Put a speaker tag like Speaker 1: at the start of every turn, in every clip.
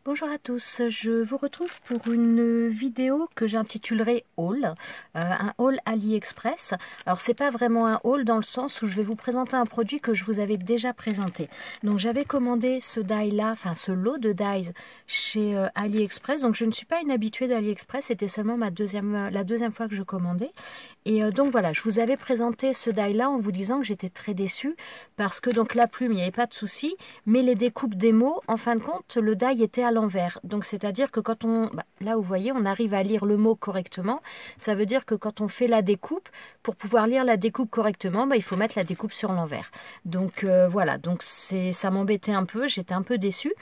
Speaker 1: Bonjour à tous, je vous retrouve pour une vidéo que j'intitulerai haul, un haul AliExpress. Alors c'est pas vraiment un haul dans le sens où je vais vous présenter un produit que je vous avais déjà présenté. Donc j'avais commandé ce die là, enfin ce lot de dies chez AliExpress. Donc je ne suis pas une habituée d'AliExpress, c'était seulement la deuxième fois que je commandais. Et donc voilà, je vous avais présenté ce die là en vous disant que j'étais très déçue parce que donc la plume, il n'y avait pas de souci, mais les découpes des mots, en fin de compte, le die était à l'envers. Donc c'est-à-dire que quand on, là vous voyez, on arrive à lire le mot correctement, ça veut dire que quand on fait la découpe, pour pouvoir lire la découpe correctement, il faut mettre la découpe sur l'envers. Donc voilà, donc ça m'embêtait un peu, j'étais un peu déçue.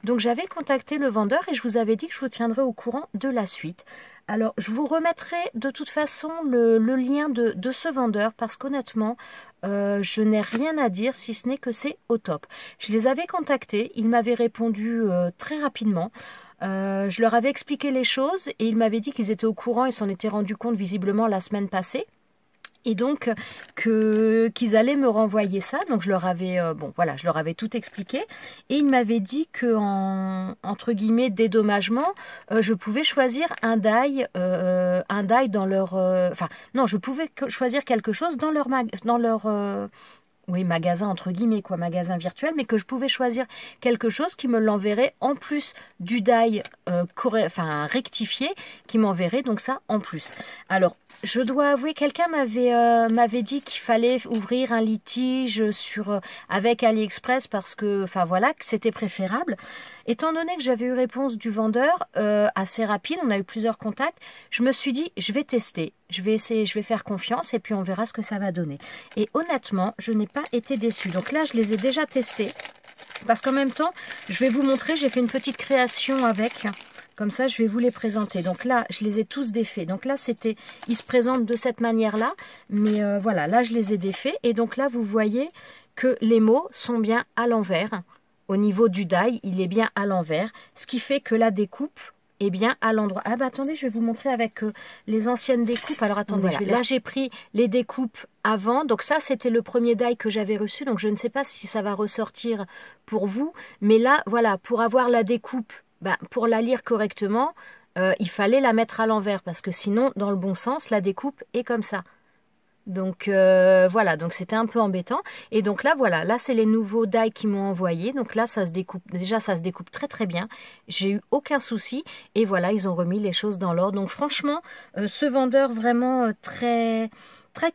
Speaker 1: Donc j'avais contacté le vendeur et je vous avais dit que je vous tiendrai au courant de la suite. Alors, je vous remettrai de toute façon le lien de ce vendeur parce qu'honnêtement, je n'ai rien à dire si ce n'est que c'est au top. Je les avais contactés, ils m'avaient répondu très rapidement. Je leur avais expliqué les choses et ils m'avaient dit qu'ils étaient au courant, ils s'en étaient rendus compte visiblement la semaine passée. Et donc qu'ils allaient me renvoyer ça, donc je leur avais je leur avais tout expliqué et ils m'avaient dit que en entre guillemets dédommagement, je pouvais choisir un die dans leur non, je pouvais choisir quelque chose dans leur oui, magasin entre guillemets, quoi, magasin virtuel, mais que je pouvais choisir quelque chose qui me l'enverrait en plus du die rectifié, qui m'enverrait donc ça en plus. Alors, je dois avouer, quelqu'un m'avait dit qu'il fallait ouvrir un litige avec AliExpress parce que, enfin voilà, que c'était préférable. Étant donné que j'avais eu réponse du vendeur assez rapide, on a eu plusieurs contacts, je me suis dit, je vais tester. Je vais essayer, je vais faire confiance et puis on verra ce que ça va donner. Et honnêtement, je n'ai pas été déçue. Donc là, je les ai déjà testés. Parce qu'en même temps, je vais vous montrer, j'ai fait une petite création avec. Comme ça, je vais vous les présenter. Donc là, je les ai tous défaits. Donc là, ils se présentent de cette manière-là. Mais voilà, là, je les ai défaits. Et donc là, vous voyez que les mots sont bien à l'envers. Au niveau du die, il est bien à l'envers. Ce qui fait que la découpe est bien à l'endroit. Ah bah attendez, je vais vous montrer avec les anciennes découpes. Alors attendez, voilà. Là j'ai pris les découpes avant. Donc ça c'était le premier die que j'avais reçu. Donc je ne sais pas si ça va ressortir pour vous. Mais là, voilà, pour avoir la découpe, pour la lire correctement, il fallait la mettre à l'envers. Parce que sinon, dans le bon sens, la découpe est comme ça. Donc voilà, donc c'était un peu embêtant. Et donc là, voilà, là c'est les nouveaux die qu'ils m'ont envoyés. Donc là, ça se découpe, déjà ça se découpe très très bien. J'ai eu aucun souci. Et voilà, ils ont remis les choses dans l'ordre. Donc franchement, ce vendeur vraiment très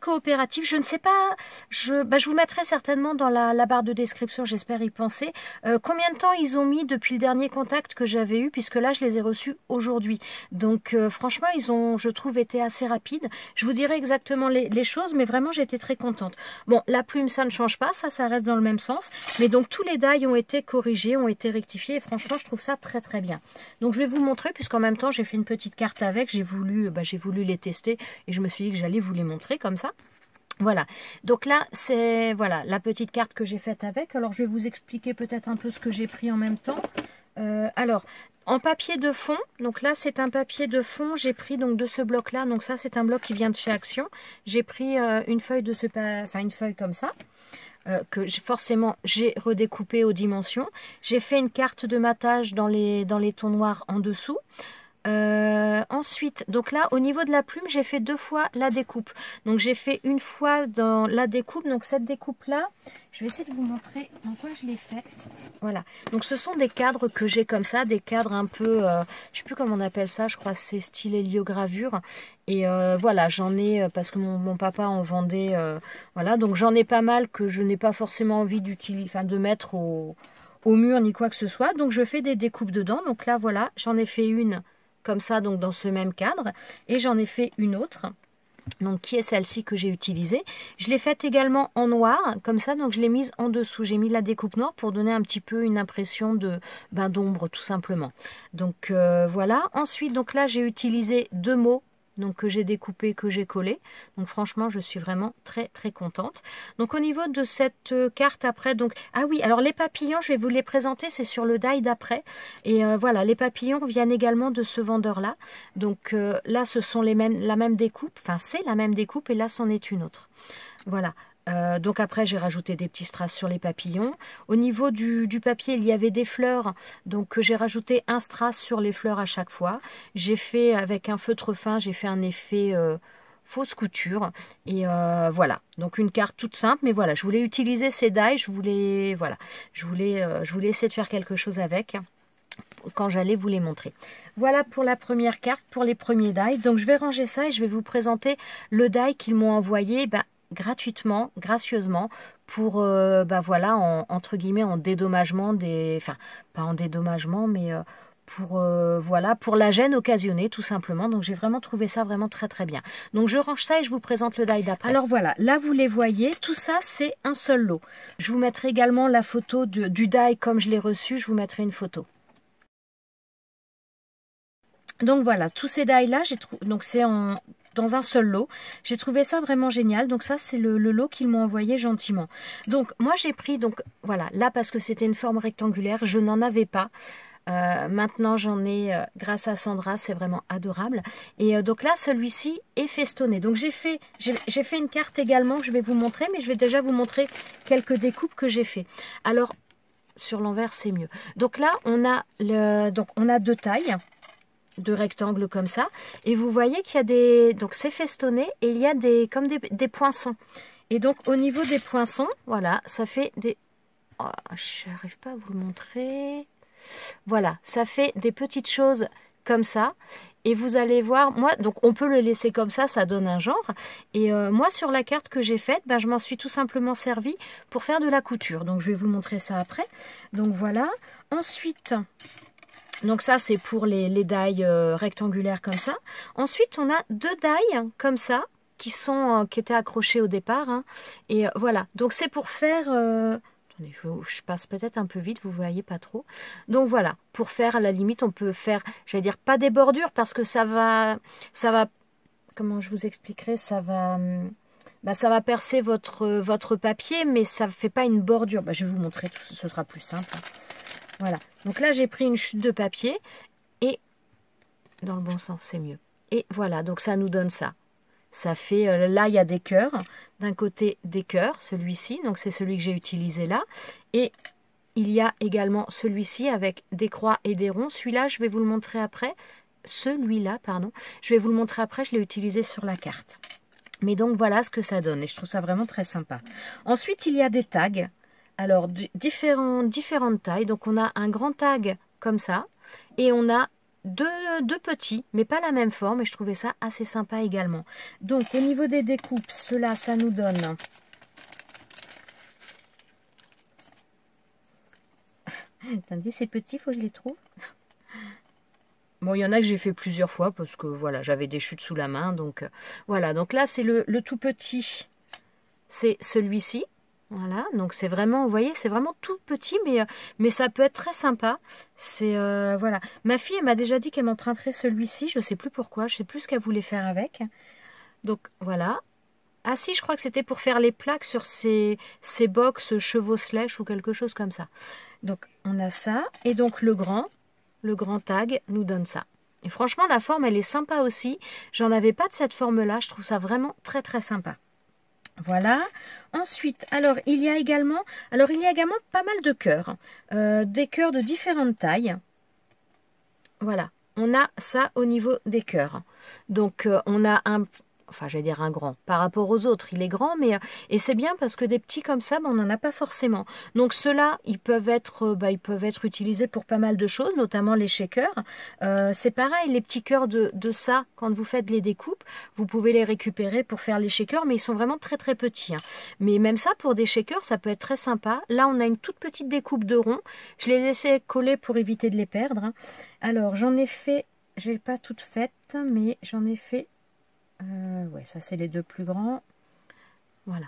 Speaker 1: coopératif. Je ne sais pas, je vous mettrai certainement dans la barre de description, j'espère y penser, combien de temps ils ont mis depuis le dernier contact que j'avais eu, puisque là, je les ai reçus aujourd'hui. Donc, franchement, ils ont, je trouve, été assez rapides. Je vous dirai exactement les choses, mais vraiment, j'étais très contente. Bon, la plume, ça ne change pas, ça reste dans le même sens. Mais donc, tous les die ont été corrigés, ont été rectifiés, et franchement, je trouve ça très, très bien. Donc, je vais vous montrer, puisqu'en même temps, j'ai fait une petite carte avec, j'ai voulu les tester, et je me suis dit que j'allais vous les montrer comme ça. Voilà, donc là c'est voilà la petite carte que j'ai faite avec. Alors je vais vous expliquer peut-être un peu ce que j'ai pris en même temps. Alors en papier de fond, donc là c'est un papier de fond, j'ai pris donc de ce bloc là, donc ça c'est un bloc qui vient de chez Action. J'ai pris une feuille une feuille comme ça. Que forcément j'ai redécoupé aux dimensions. J'ai fait une carte de matage dans les tons noirs en dessous. Ensuite, donc là, au niveau de la plume, j'ai fait 2 fois la découpe. Donc, j'ai fait une fois dans la découpe. Donc, cette découpe-là, je vais essayer de vous montrer dans quoi je l'ai faite. Voilà. Donc, ce sont des cadres que j'ai comme ça, des cadres un peu, je sais plus comment on appelle ça, je crois que c'est style héliogravure. Et voilà, j'en ai, parce que mon papa en vendait, voilà. Donc, j'en ai pas mal que je n'ai pas forcément envie d'utiliser, enfin, de mettre au mur ni quoi que ce soit. Donc, je fais des découpes dedans. Donc là, voilà, j'en ai fait une comme ça, donc dans ce même cadre, et j'en ai fait une autre, donc qui est celle-ci que j'ai utilisée. Je l'ai faite également en noir, comme ça, donc je l'ai mise en dessous. J'ai mis la découpe noire pour donner un petit peu une impression de d'ombre, tout simplement. Donc voilà. Ensuite, donc là, j'ai utilisé 2 mots, donc que j'ai découpé, que j'ai collé. Donc franchement, je suis vraiment très très contente. Donc au niveau de cette carte après, donc ah oui, alors les papillons, je vais vous les présenter, c'est sur le die d'après. Et voilà, les papillons viennent également de ce vendeur-là. Donc là, ce sont la même découpe, enfin c'est la même découpe et là, c'en est une autre. Voilà. Donc après, j'ai rajouté des petits strass sur les papillons. Au niveau du papier, il y avait des fleurs. Donc j'ai rajouté un strass sur les fleurs à chaque fois. J'ai fait avec un feutre fin, j'ai fait un effet fausse couture. Et voilà, donc une carte toute simple. Mais voilà, je voulais utiliser ces die. Voilà, je voulais essayer de faire quelque chose avec quand j'allais vous les montrer. Voilà pour la première carte, pour les premiers die. Donc je vais ranger ça et je vais vous présenter le die qu'ils m'ont envoyé gratuitement, gracieusement, pour, voilà, entre guillemets, en dédommagement des... Enfin, pas en dédommagement, mais pour, voilà, pour la gêne occasionnée, tout simplement. Donc, j'ai vraiment trouvé ça vraiment très, très bien. Donc, je range ça et je vous présente le die d'après. Alors, voilà, là, vous les voyez. Tout ça, c'est un seul lot. Je vous mettrai également la photo du die comme je l'ai reçu. Je vous mettrai une photo. Donc, voilà, tous ces die-là, donc c'est dans un seul lot. J'ai trouvé ça vraiment génial. Donc ça, c'est le lot qu'ils m'ont envoyé gentiment. Donc moi, j'ai pris, donc voilà, là parce que c'était une forme rectangulaire, je n'en avais pas. Maintenant, j'en ai grâce à Sandra, c'est vraiment adorable. Et donc là, celui-ci est festonné. Donc j'ai fait une carte également que je vais vous montrer, mais je vais déjà vous montrer quelques découpes que j'ai fait. Alors, sur l'envers, c'est mieux. Donc là, on a deux tailles de rectangles comme ça, et vous voyez qu'il y a des, donc c'est festonné et il y a comme des poinçons, et donc au niveau des poinçons, voilà, ça fait des, oh, je n'arrive pas à vous le montrer, voilà, ça fait des petites choses comme ça, et vous allez voir, moi, donc on peut le laisser comme ça donne un genre, et moi sur la carte que j'ai faite, je m'en suis tout simplement servi pour faire de la couture, donc je vais vous montrer ça après. Donc voilà, ensuite, donc ça, c'est pour les die rectangulaires comme ça. Ensuite, on a deux die comme ça, qui étaient accrochés au départ. Hein. Et voilà, donc c'est pour faire... attendez, je passe peut-être un peu vite, vous ne voyez pas trop. Donc voilà, pour faire, à la limite, on peut faire, j'allais dire, pas des bordures, parce que ça va... Comment je vous expliquerai? Ça va percer votre papier, mais ça ne fait pas une bordure. Je vais vous montrer, ce sera plus simple. Voilà, donc là j'ai pris une chute de papier et dans le bon sens c'est mieux. Et voilà, donc ça nous donne ça. Ça fait, là il y a des cœurs, d'un côté des cœurs, celui-ci, donc c'est celui que j'ai utilisé là. Et il y a également celui-ci avec des croix et des ronds. Celui-là je vais vous le montrer après, celui-là pardon, je vais vous le montrer après, je l'ai utilisé sur la carte. Mais donc voilà ce que ça donne et je trouve ça vraiment très sympa. Ensuite il y a des tags. Alors, différentes tailles. Donc, on a un grand tag comme ça. Et on a deux petits, mais pas la même forme. Et je trouvais ça assez sympa également. Donc, au niveau des découpes, cela, ça nous donne... Attendez, c'est petit, il faut que je les trouve. Bon, il y en a que j'ai fait plusieurs fois parce que, voilà, j'avais des chutes sous la main. Donc, voilà. Donc là, c'est le tout petit. C'est celui-ci. Voilà, donc c'est vraiment, vous voyez, c'est vraiment tout petit, mais ça peut être très sympa. C'est, voilà. Ma fille, elle m'a déjà dit qu'elle m'emprunterait celui-ci, je ne sais plus pourquoi, je ne sais plus ce qu'elle voulait faire avec. Donc, voilà. Ah si, je crois que c'était pour faire les plaques sur ces box chevaux slash ou quelque chose comme ça. Donc, on a ça. Et donc, le grand tag nous donne ça. Et franchement, la forme, elle est sympa aussi. J'en avais pas de cette forme-là, je trouve ça vraiment très, très sympa. Voilà. Ensuite, alors il y a également pas mal de cœurs, des cœurs de différentes tailles. Voilà, on a ça au niveau des cœurs. Donc on a j'allais dire un grand. Par rapport aux autres, il est grand, mais et c'est bien parce que des petits comme ça, on n'en a pas forcément. Donc ceux-là, ils peuvent être utilisés pour pas mal de choses, notamment les shakers. C'est pareil, les petits cœurs de ça, quand vous faites les découpes, vous pouvez les récupérer pour faire les shakers, mais ils sont vraiment très très petits. Hein. Mais même ça, pour des shakers, ça peut être très sympa. Là, on a une toute petite découpe de rond. Je l'ai laissé coller pour éviter de les perdre. Hein. Alors, j'en ai fait, je l'ai pas toutes faites, mais j'en ai fait. Ouais, ça c'est les deux plus grands. Voilà.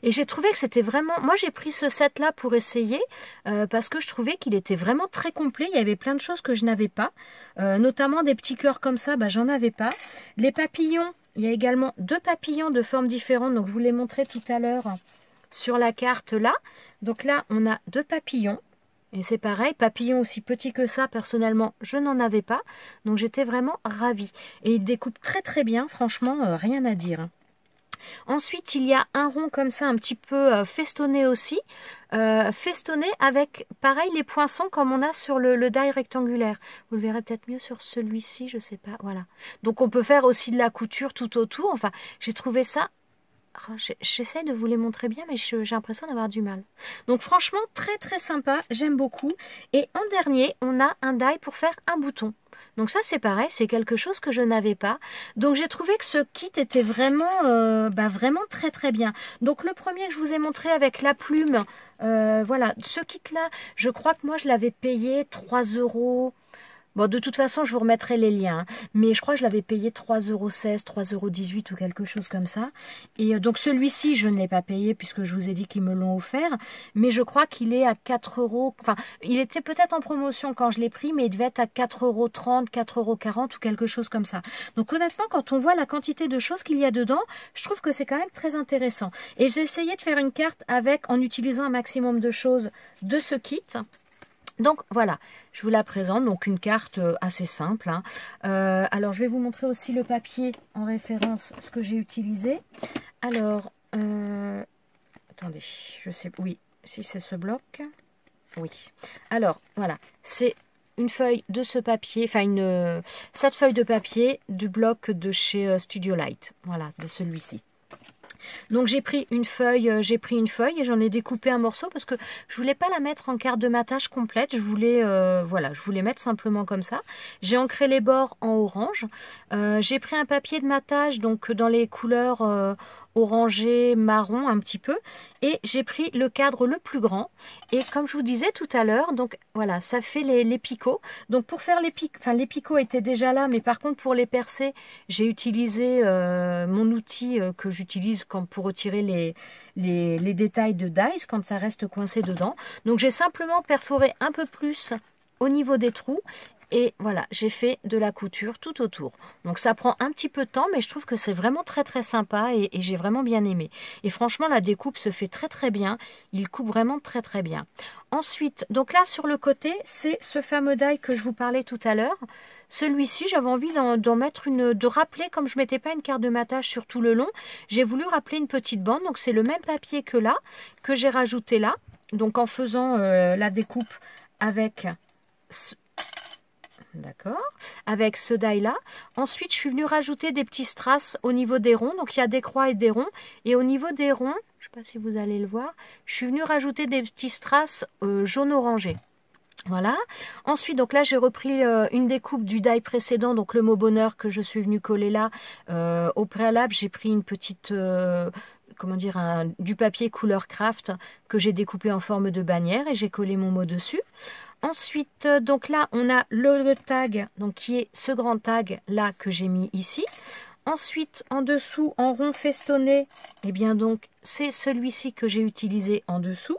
Speaker 1: Et j'ai trouvé que c'était vraiment... Moi j'ai pris ce set là pour essayer parce que je trouvais qu'il était vraiment très complet. Il y avait plein de choses que je n'avais pas. Notamment des petits cœurs comme ça, j'en avais pas. Les papillons, il y a également deux papillons de formes différentes. Donc je vous les montrais tout à l'heure sur la carte là. Donc là on a deux papillons. Et c'est pareil, papillon aussi petit que ça, personnellement, je n'en avais pas. Donc j'étais vraiment ravie. Et il découpe très très bien, franchement, rien à dire. Ensuite, il y a un rond comme ça, un petit peu festonné aussi. Festonné avec, pareil, les poinçons comme on a sur le die rectangulaire. Vous le verrez peut-être mieux sur celui-ci, je sais pas. Voilà. Donc, on peut faire aussi de la couture tout autour. Enfin, j'ai trouvé ça... Oh, j'essaie de vous les montrer bien, mais j'ai l'impression d'avoir du mal. Donc, franchement, très, très sympa. J'aime beaucoup. Et en dernier, on a un die pour faire un bouton. Donc ça c'est pareil, c'est quelque chose que je n'avais pas. Donc j'ai trouvé que ce kit était vraiment, vraiment très très bien. Donc le premier que je vous ai montré avec la plume, voilà, ce kit là, je crois que moi je l'avais payé 3 euros. Bon, de toute façon, je vous remettrai les liens. Hein. Mais je crois que je l'avais payé 3,16 €, 3,18 € ou quelque chose comme ça. Et donc, celui-ci, je ne l'ai pas payé puisque je vous ai dit qu'ils me l'ont offert. Mais je crois qu'il est à 4 €. Enfin, il était peut-être en promotion quand je l'ai pris, mais il devait être à 4,30 €, 4,40 € ou quelque chose comme ça. Donc, honnêtement, quand on voit la quantité de choses qu'il y a dedans, je trouve que c'est quand même très intéressant. Et j'ai essayé de faire une carte avec, en utilisant un maximum de choses de ce kit. Donc voilà, je vous la présente, donc une carte assez simple. Hein. Alors je vais vous montrer aussi le papier en référence, ce que j'ai utilisé. Alors, attendez, je sais, oui, si c'est ce bloc, oui. Alors voilà, c'est une feuille de ce papier, enfin cette feuille de papier du bloc de chez Studio Light, voilà, de celui-ci. Donc j'ai pris une feuille et j'en ai découpé un morceau parce que je voulais pas la mettre en carte de matage complète. Je voulais voilà, je voulais mettre simplement comme ça. J'ai ancré les bords en orange. J'ai pris un papier de matage donc dans les couleurs orangé, marron un petit peu. Et j'ai pris le cadre le plus grand. Et comme je vous disais tout à l'heure, donc voilà, ça fait les picots. Donc pour faire les picots, enfin les picots étaient déjà là, mais par contre pour les percer, j'ai utilisé mon outil que j'utilise pour retirer les détails de dies quand ça reste coincé dedans. Donc j'ai simplement perforé un peu plus au niveau des trous. Et voilà, j'ai fait de la couture tout autour. Donc ça prend un petit peu de temps, mais je trouve que c'est vraiment très très sympa et j'ai vraiment bien aimé. Et franchement, la découpe se fait très très bien. Il coupe vraiment très très bien. Ensuite, donc là sur le côté, c'est ce fameux die que je vous parlais tout à l'heure. Celui-ci, j'avais envie d'en mettre de rappeler, comme je ne mettais pas une carte de matage sur tout le long, j'ai voulu rappeler une petite bande. Donc c'est le même papier que là, que j'ai rajouté là. Donc en faisant la découpe avec... D'accord, avec ce die là. Ensuite, je suis venue rajouter des petits strass au niveau des ronds. Donc, il y a des croix et des ronds. Et au niveau des ronds, je ne sais pas si vous allez le voir, je suis venue rajouter des petits strass jaune-orangé. Voilà. Ensuite, donc là, j'ai repris une découpe du die précédent, donc le mot bonheur que je suis venue coller là. Au préalable, j'ai pris une petite... comment dire, du papier couleur craft que j'ai découpé en forme de bannière et j'ai collé mon mot dessus. Ensuite, donc là, on a le tag, donc qui est ce grand tag là que j'ai mis ici. Ensuite, en dessous, en rond festonné, eh bien donc, c'est celui-ci que j'ai utilisé en dessous.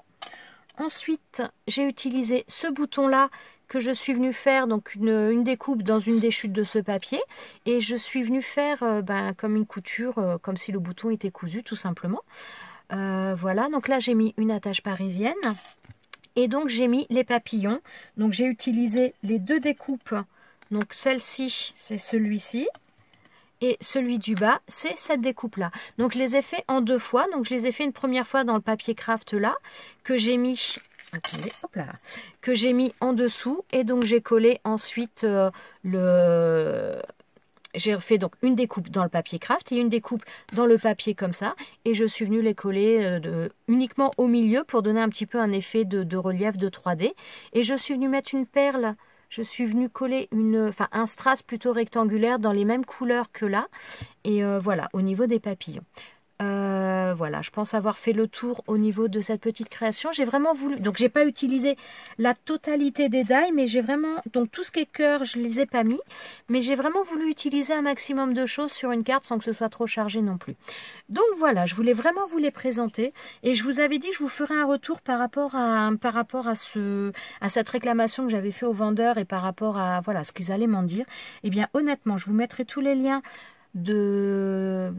Speaker 1: Ensuite, j'ai utilisé ce bouton-là que je suis venue faire, donc une découpe dans une des chutes de ce papier. Et je suis venue faire comme une couture, comme si le bouton était cousu, tout simplement. Voilà, donc là, j'ai mis une attache parisienne. Et donc, j'ai mis les papillons. Donc, j'ai utilisé les deux découpes. Donc, celle-ci, c'est celui-ci. Et celui du bas, c'est cette découpe-là. Donc, je les ai fait en deux fois. Donc, je les ai fait une première fois dans le papier craft là, que j'ai mis... Attendez, hop là, que j'ai mis en dessous. Et donc, j'ai collé ensuite J'ai fait donc une découpe dans le papier craft et une découpe dans le papier comme ça. Et je suis venue les coller uniquement au milieu pour donner un petit peu un effet de relief de 3D. Et je suis venue mettre une perle. Je suis venue coller un strass plutôt rectangulaire dans les mêmes couleurs que là. Et voilà, au niveau des papillons. Voilà, je pense avoir fait le tour au niveau de cette petite création. J'ai vraiment voulu, donc j'ai pas utilisé la totalité des die, mais j'ai vraiment, donc tout ce qui est cœur, je les ai pas mis, mais j'ai vraiment voulu utiliser un maximum de choses sur une carte sans que ce soit trop chargé non plus. Donc voilà, je voulais vraiment vous les présenter et je vous avais dit que je vous ferai un retour par rapport à cette réclamation que j'avais fait aux vendeurs et par rapport à voilà ce qu'ils allaient m'en dire. Eh bien honnêtement, je vous mettrai tous les liens de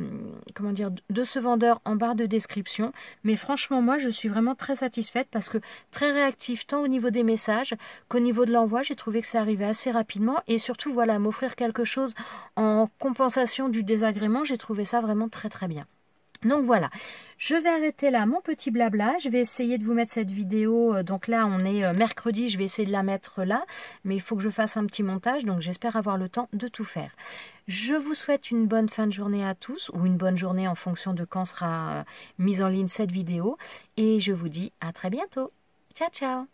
Speaker 1: ce vendeur en barre de description, mais franchement moi je suis vraiment très satisfaite parce que très réactif tant au niveau des messages qu'au niveau de l'envoi. J'ai trouvé que ça arrivait assez rapidement et surtout voilà, m'offrir quelque chose en compensation du désagrément, j'ai trouvé ça vraiment très très bien. Donc voilà, je vais arrêter là mon petit blabla, je vais essayer de vous mettre cette vidéo, donc là on est mercredi, je vais essayer de la mettre là, mais il faut que je fasse un petit montage, donc j'espère avoir le temps de tout faire. Je vous souhaite une bonne fin de journée à tous, ou une bonne journée en fonction de quand sera mise en ligne cette vidéo, et je vous dis à très bientôt. Ciao ciao.